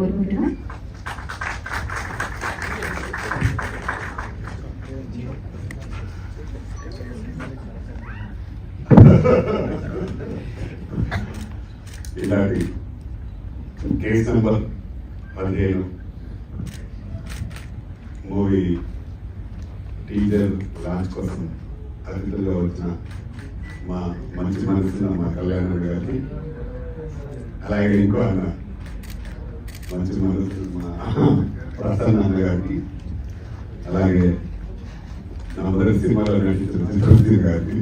కోరుకుంటున్నాం. ఇలాంటి case number 15 movie teaser launch కోసం అతిథులుగా వచ్చిన మా మంచి మనసున్న మా కళ్యాణ్ గారికి, అలాగే ఇంకో అన్న మంచి మనసు మా ప్రసన్న అన్న గారికి, అలాగే నా మొదటి సినిమాలో నటించిన చిత్రవతి గారికి,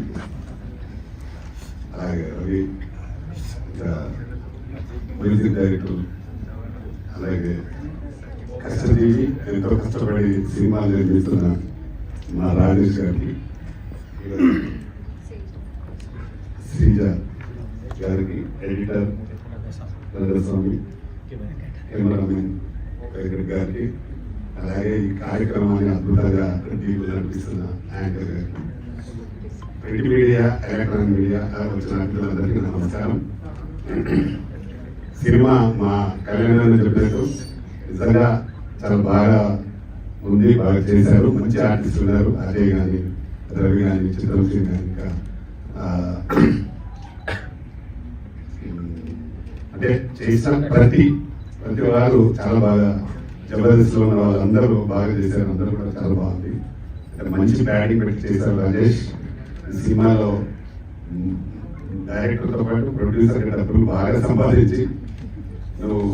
అలాగే రవి మ్యూజిక్ డైరెక్టర్, అలాగే కష్టజీవి ఎంతో కష్టపడి సినిమాలు నిర్మిస్తున్న మా రాజేష్ గారికి, శ్రీజ గారికి, ఎడిటర్ రంగస్వామి, కెమెరామెన్ వెంకట్ గారికి, అలాగే ఈ కార్యక్రమాన్ని అద్భుతంగా నడిపిస్తున్న యాంకర్ గారికి, ప్రింట్ మీడియా, ఎలక్ట్రానిక్ మీడియా వచ్చిన అతిథులందరికీ నమస్కారం. సినిమా మా కళ్యాణ్ చెప్పినట్టు నిజంగా చాలా బాగా ఉంది, బాగా చేశారు, మంచి ఆర్టిస్టులు ఉన్నారు. అజయ్ కానీ, రవి కానీ, చిత్రవతి కానీ, ఇంకా అంటే చేసిన ప్రతి వారు చాలా బాగా, జబర్దస్త్లో ఉన్న వాళ్ళందరూ బాగా చేశారు. అందరూ కూడా చాలా బాగుంది. మంచి బ్యాటింగ్ పెట్టి చేశారు రాజేష్. ఈ సినిమాలో డైరెక్టర్తో పాటు ప్రొడ్యూసర్ డబ్బులు బాగా సంపాదించి, నువ్వు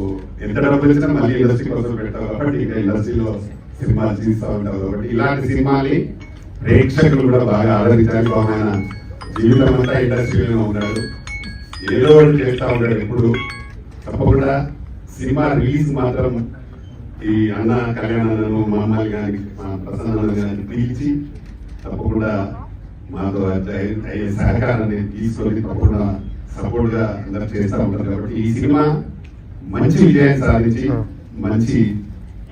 ఎంత డబ్బులు ఇచ్చినా మళ్ళీ ఇండస్ట్రీ కోసం పెట్టావు కాబట్టి ఇంకా ఇండస్ట్రీలో సినిమాలు తీస్తూ ఉంటావు కాబట్టి ఇలాంటి సినిమాని ప్రేక్షకులు కూడా బాగా ఆదరించాలి. ఆయన జీవితం అంతా ఇండస్ట్రీలో ఉన్నాడు, ఏదో ఒకటి చేస్తూ ఉంటాడు ఎప్పుడు. తప్పకుండా సినిమా రిలీజ్ మాత్రం ఈ అన్న కళ్యాణను, మా అమ్మాయి కానీ, మా ప్రసన్న కానీ పిలిచి తప్పకుండా మాతో అయ్యే సహకారాన్ని తీసుకొని తప్పకుండా సపోర్ట్ గా అందరూ చేస్తూ ఉంటారు. కాబట్టి ఈ సినిమా మంచి విజయాన్ని సాధించి మంచి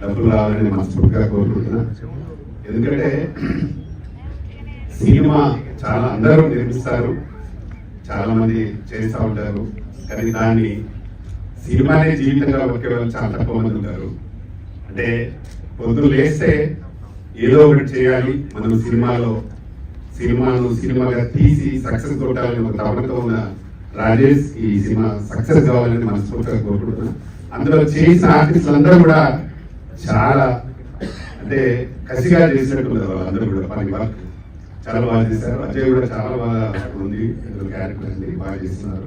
డబ్బులు రావాలని మనస్ఫూర్తిగా కోరుకుంటున్నా. ఎందుకంటే సినిమా చాలా అందరూ నిర్మిస్తారు, చాలా మంది చేస్తూ ఉంటారు, కానీ దాన్ని సినిమానే జీవితంగా బతికే వాళ్ళు చాలా తక్కువ మంది ఉంటారు. అంటే పొద్దులు లేస్తే ఏదో ఒకటి చేయాలి, మనం సినిమాగా తీసి సక్సెస్ కొట్టాలని ఒక తపనతో ఉన్న రాజేష్ ఈ సినిమా సక్సెస్ కావాలని మనస్ఫూర్తిగా కోరుకుంటున్నాను. అందులో చేసిన ఆర్టిస్టులు అందరూ కూడా చాలా అంటే కసిగా చేసినట్టున్నారు. వాళ్ళందరూ కూడా పని వర్క్ చాలా బాగా చేశారు. అజయ్ కూడా చాలా బాగా ఉంది, క్యారెక్టర్ అండి బాగా చేస్తున్నారు.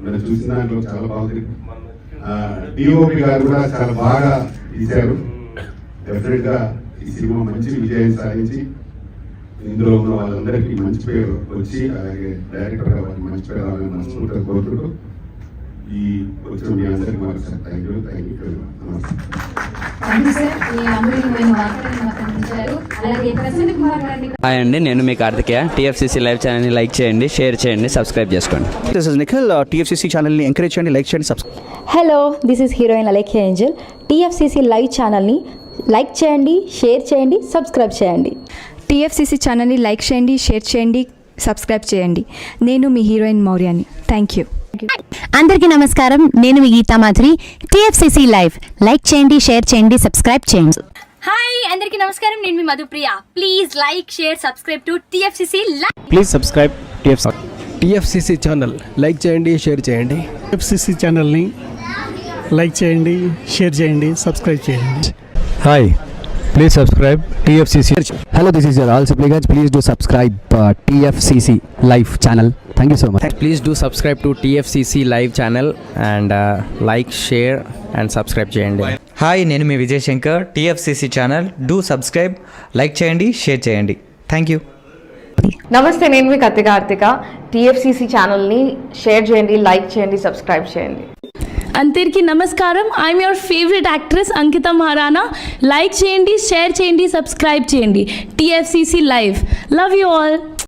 మనం చూసిన దాంట్లో చాలా బాగుంది. డిఓపి గారు కూడా చాలా బాగా తీశారు. డెఫినెట్ గా ఈ సినిమా మంచి విజయం సాధించి ఇందులో ఉన్న వాళ్ళందరికీ మంచి పేరు వచ్చి, అలాగే డైరెక్టర్ గా వాళ్ళకి మంచి పేరు రావాలని మనస్ఫూర్తిగా కోరుకుంటూ ఈ వచ్చిన మీ అందరికీ మరొకసారి థ్యాంక్ యూ. నమస్తే. హాయ్ అండి, నేను మీ కార్తికేయ. టీఎఫ్సీసీ లైవ్ ఛానల్ని లైక్ చేయండి, షేర్ చేయండి, సబ్స్క్రైబ్ చేసుకోండి. This is Nikhil. టీఎఫ్సీసీ ఛానల్ని ఎంకరేజ్ చేయండి, లైక్ చేయండి, subscribe. Hello, this is heroine Alekhya Angel. TFCC live ఛానల్ని లైక్ చేయండి, షేర్ చేయండి, సబ్స్క్రైబ్ చేయండి. టీఎఫ్సీసీ ఛానల్ని లైక్ చేయండి, షేర్ చేయండి, సబ్స్క్రైబ్ చేయండి. నేను మీ హీరోయిన్ మౌర్యాని. Thank you. అందరికీ నమస్కారం, నేను మీ Geetha Madhuri. TFCC live like చేయండి, షేర్ చేయండి, సబ్స్క్రైబ్ చేయండి. హాయ్, అందరికీ నమస్కారం, నేను మీ Madhupriya. Please like, share, subscribe to TFCC live. Please subscribe TFCC channel like చేయండి, షేర్ చేయండి. టీఎఫ్సీసీ ఛానల్ని లైక్ చేయండి, షేర్ చేయండి, సబ్స్క్రైబ్ చేయండి. Hi, please subscribe TFCC. Hello, this is your all supplicants. Please do subscribe TFCC live channel. Thank you so much. Please do subscribe to TFCC live channel and like, share and subscribe చేయండి. హాయ్, నేను మీ Vijay Shankar. TFCC channel do subscribe, like చేయండి, share చేయండి. Thank you. నమస్తే, నేను మీ Karthika. TFCC ఛానల్ని షేర్ చేయండి, లైక్ చేయండి, సబ్స్క్రైబ్ చేయండి. అందరికీ నమస్కారం, I'm your favourite actress Ankita Maharana. Like చేయండి, షేర్ చేయండి, సబ్స్క్రైబ్ చేయండి. TFCC live. Love you all.